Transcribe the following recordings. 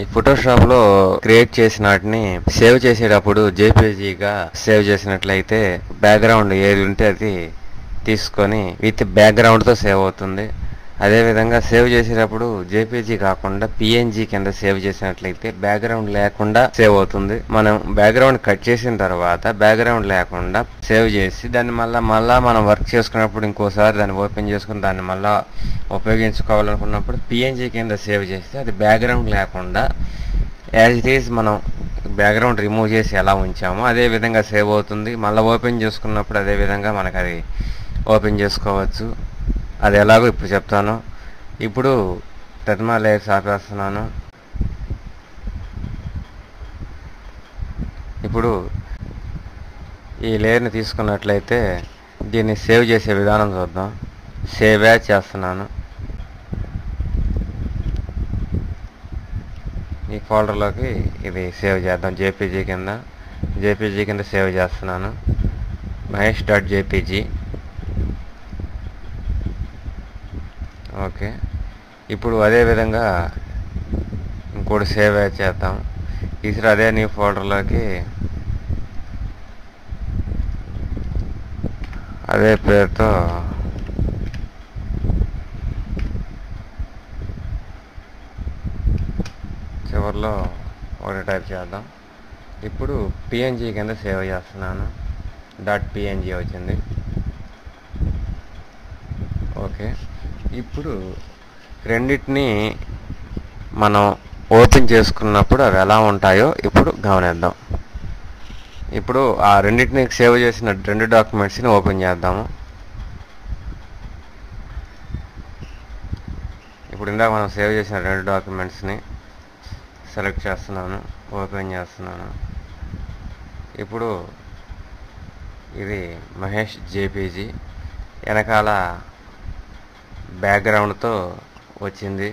ఈ ఫోటోషాప్లో క్రియేట్ చేసిన వాటిని సేవ్ చేసేటప్పుడు జేపీజీగా సేవ్ చేసినట్లయితే బ్యాక్గ్రౌండ్ ఏది ఉంటే అది తీసుకొని విత్ బ్యాక్గ్రౌండ్తో సేవ్ అవుతుంది. అదేవిధంగా సేవ్ చేసేటప్పుడు జేపీజీ కాకుండా పిఎన్జీ కింద సేవ్ చేసినట్లయితే బ్యాక్గ్రౌండ్ లేకుండా సేవ్ అవుతుంది. మనం బ్యాక్గ్రౌండ్ కట్ చేసిన తర్వాత బ్యాక్గ్రౌండ్ లేకుండా సేవ్ చేసి దాన్ని మళ్ళా మనం వర్క్ చేసుకున్నప్పుడు ఇంకోసారి దాన్ని ఓపెన్ చేసుకుని దాన్ని మళ్ళీ ఉపయోగించుకోవాలనుకున్నప్పుడు పిఎన్జీ కింద సేవ్ చేస్తే అది బ్యాక్గ్రౌండ్ లేకుండా యాజ్ ఇట్ ఈజ్ మనం బ్యాక్గ్రౌండ్ రిమూవ్ చేసి ఎలా ఉంచామో అదే విధంగా సేవ్ అవుతుంది. మళ్ళీ ఓపెన్ చేసుకున్నప్పుడు అదే విధంగా మనకు అది ఓపెన్ చేసుకోవచ్చు. అది ఎలాగో ఇప్పుడు చెప్తాను. ఇప్పుడు టర్మా లేయర్స్ ఆపేస్తున్నాను. ఇప్పుడు ఈ లేయర్ని తీసుకున్నట్లయితే దీన్ని సేవ్ చేసే విధానం చూద్దాం. సేవ్ యాజ్ చేస్తున్నాను. ఈ ఫోల్డర్లోకి ఇది సేవ్ చేద్దాం. జేపీజీ కింద సేవ్ చేస్తున్నాను. మహేష్.jpg. ఓకే. ఇప్పుడు అదేవిధంగా ఇంకోటి సేవ్ చేద్దాం. ఈసారి అదే న్యూ ఫోల్డర్లోకి అదే పేరుతో చివరిలో ఒకటి టైప్ చేద్దాం. ఇప్పుడు పిఎన్జీ కింద సేవ్ చేస్తున్నాను. .png వచ్చింది. ఓకే. ఇప్పుడు రెండింటిని మనం ఓపెన్ చేసుకున్నప్పుడు అవి ఎలా ఉంటాయో ఇప్పుడు గమనిద్దాం. ఇప్పుడు ఆ రెండింటిని సేవ్ చేసిన రెండు డాక్యుమెంట్స్ని ఓపెన్ చేద్దాము. ఇప్పుడు ఇందాక మనం సేవ్ చేసిన రెండు డాక్యుమెంట్స్ని సెలెక్ట్ చేస్తున్నాను, ఓపెన్ చేస్తున్నాను. ఇప్పుడు ఇది మహేష్.jpg వెనకాల బ్యాక్గ్రౌండ్తో వచ్చింది.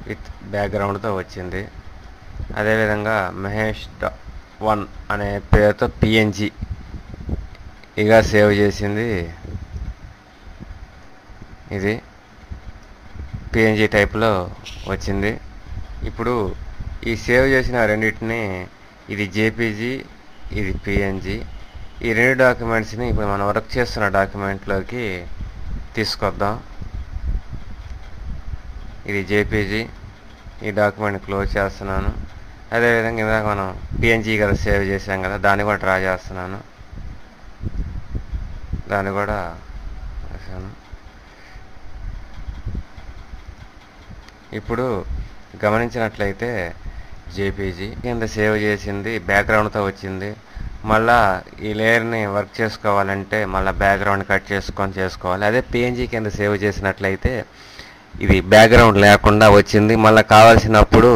విత్ బ్యాక్గ్రౌండ్తో వచ్చింది. అదేవిధంగా మహేష్.1 అనే పేరుతో పిఎన్జీ ఇక సేవ్ చేసింది. ఇది పిఎన్జీ టైప్లో వచ్చింది. ఇప్పుడు ఈ సేవ్ చేసిన రెండింటిని ఇది జేపీజీ, ఇది పిఎన్జీ, ఈ రెండు డాక్యుమెంట్స్ని ఇప్పుడు మనం వర్క్ చేస్తున్న డాక్యుమెంట్లోకి తీసుకొద్దాం. ఇది జేపీజీ, ఈ డాక్యుమెంట్ క్లోజ్ చేస్తున్నాను. అదేవిధంగా ఇందాక మనం పిఎన్జీ కదా సేవ్ చేసాం కదా, దాన్ని కూడా డ్రా చేస్తున్నాను. దాన్ని కూడా వేసాను. ఇప్పుడు గమనించినట్లయితే జేపీజీ కింద సేవ్ చేసింది బ్యాక్గ్రౌండ్తో వచ్చింది. మళ్ళా ఈ లేయర్ని వర్క్ చేసుకోవాలంటే మళ్ళీ బ్యాక్గ్రౌండ్ కట్ చేసుకోవాలి. అదే పిఎన్జీ కింద సేవ్ చేసినట్లయితే ఇది బ్యాక్గ్రౌండ్ లేకుండా వచ్చింది. మళ్ళీ కావాల్సినప్పుడు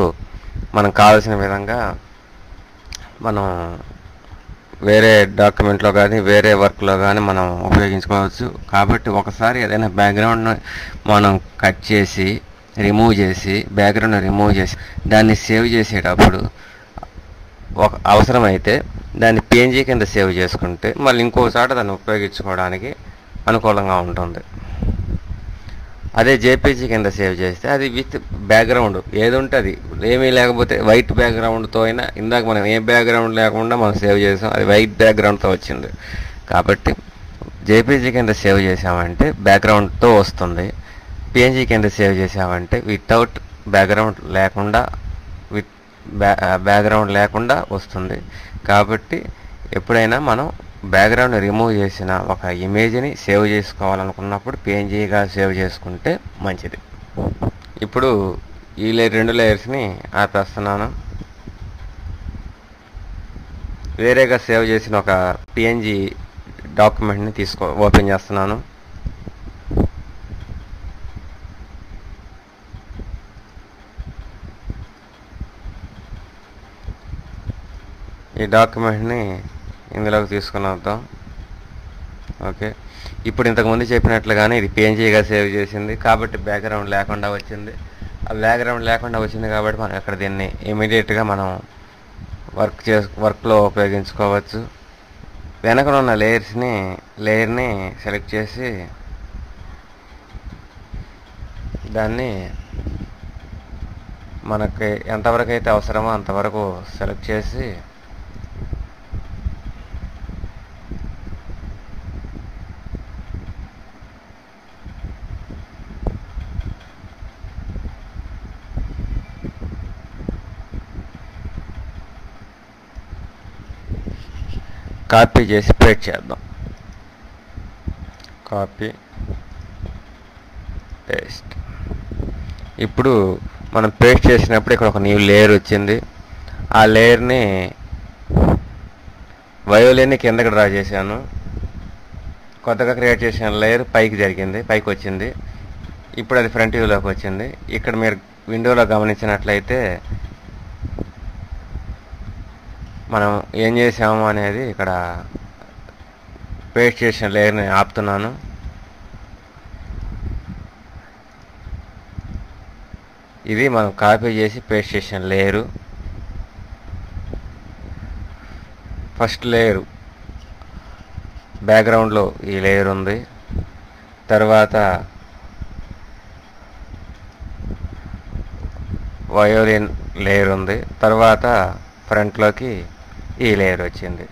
మనం కావాల్సిన విధంగా మనం వేరే డాక్యుమెంట్లో కానీ వేరే వర్క్లో కానీ మనం ఉపయోగించుకోవచ్చు. కాబట్టి ఒకసారి ఏదైనా బ్యాక్గ్రౌండ్ మనం కట్ చేసి బ్యాక్గ్రౌండ్ రిమూవ్ చేసి దాన్ని సేవ్ చేసేటప్పుడు ఒక అవసరమైతే దాన్ని పిఎన్జీ కింద సేవ్ చేసుకుంటే మళ్ళీ ఇంకోసారి దాన్ని ఉపయోగించుకోవడానికి అనుకూలంగా ఉంటుంది. అదే జేపీజీ కింద సేవ్ చేస్తే అది విత్ బ్యాక్గ్రౌండ్ ఏది ఉంటుంది, ఏమీ లేకపోతే వైట్ బ్యాక్గ్రౌండ్తో అయినా, ఇందాక మనం ఏ బ్యాక్గ్రౌండ్ లేకుండా మనం సేవ్ చేసాం, అది వైట్ బ్యాక్గ్రౌండ్తో వచ్చింది. కాబట్టి జేపీజీ కింద సేవ్ చేసామంటే బ్యాక్గ్రౌండ్తో వస్తుంది. పిఎన్జీ కింద సేవ్ చేసామంటే వితౌట్ బ్యాక్గ్రౌండ్ లేకుండా వస్తుంది. కాబట్టి ఎప్పుడైనా మనం బ్యాక్గ్రౌండ్ రిమూవ్ చేసిన ఒక ఇమేజ్ని సేవ్ చేసుకోవాలనుకున్నప్పుడు పిఎన్జీగా సేవ్ చేసుకుంటే మంచిది. ఇప్పుడు ఈ రెండు లేయర్స్ని ఆపేస్తున్నాను. వేరేగా సేవ్ చేసిన ఒక పిఎన్జీ డాక్యుమెంట్ని ఓపెన్ చేస్తున్నాను. ఈ డాక్యుమెంట్ని ఇందులోకి తీసుకుని వద్దాం. ఓకే. ఇప్పుడు ఇంతకుముందు చెప్పినట్లుగానే ఇది పిఎన్జీగా సేవ్ చేసింది కాబట్టి బ్యాక్గ్రౌండ్ లేకుండా వచ్చింది. ఆ బ్యాక్గ్రౌండ్ లేకుండా వచ్చింది కాబట్టి మనం ఇక్కడ దీన్ని ఇమీడియట్గా మనం వర్క్లో ఉపయోగించుకోవచ్చు. వెనక ఉన్న లేయర్ని సెలెక్ట్ చేసి దాన్ని మనకి ఎంతవరకు అయితే అవసరమో అంతవరకు సెలెక్ట్ చేసి కాపీ చేసి పేస్ట్ చేద్దాం. Copy paste. ఇప్పుడు మనం పేస్ట్ చేసినప్పుడు ఇక్కడ ఒక న్యూ లేయర్ వచ్చింది. ఆ లేయర్ని వయోలిన్ని కిందకి డ్రా చేశాను. కొత్తగా క్రియేట్ చేసిన లేయర్ పైకి జరిగింది, పైకి వచ్చింది. ఇప్పుడు అది ఫ్రంట్ వ్యూలోకి వచ్చింది. ఇక్కడ మీరు విండోలో గమనించినట్లయితే మనం ఏం చేసాము అనేది ఇక్కడ పేస్ట్ చేసిన లేయర్ని ఆపుతున్నాను. ఇది మనం కాపీ చేసి పేస్ట్ చేసిన లేయరు. ఫస్ట్ లేయరు బ్యాక్గ్రౌండ్లో ఈ లేయర్ ఉంది. తర్వాత వయోలిన్ లేయర్ ఉంది. తర్వాత ఫ్రంట్లోకి ఈ లేయర్ వచ్చింది.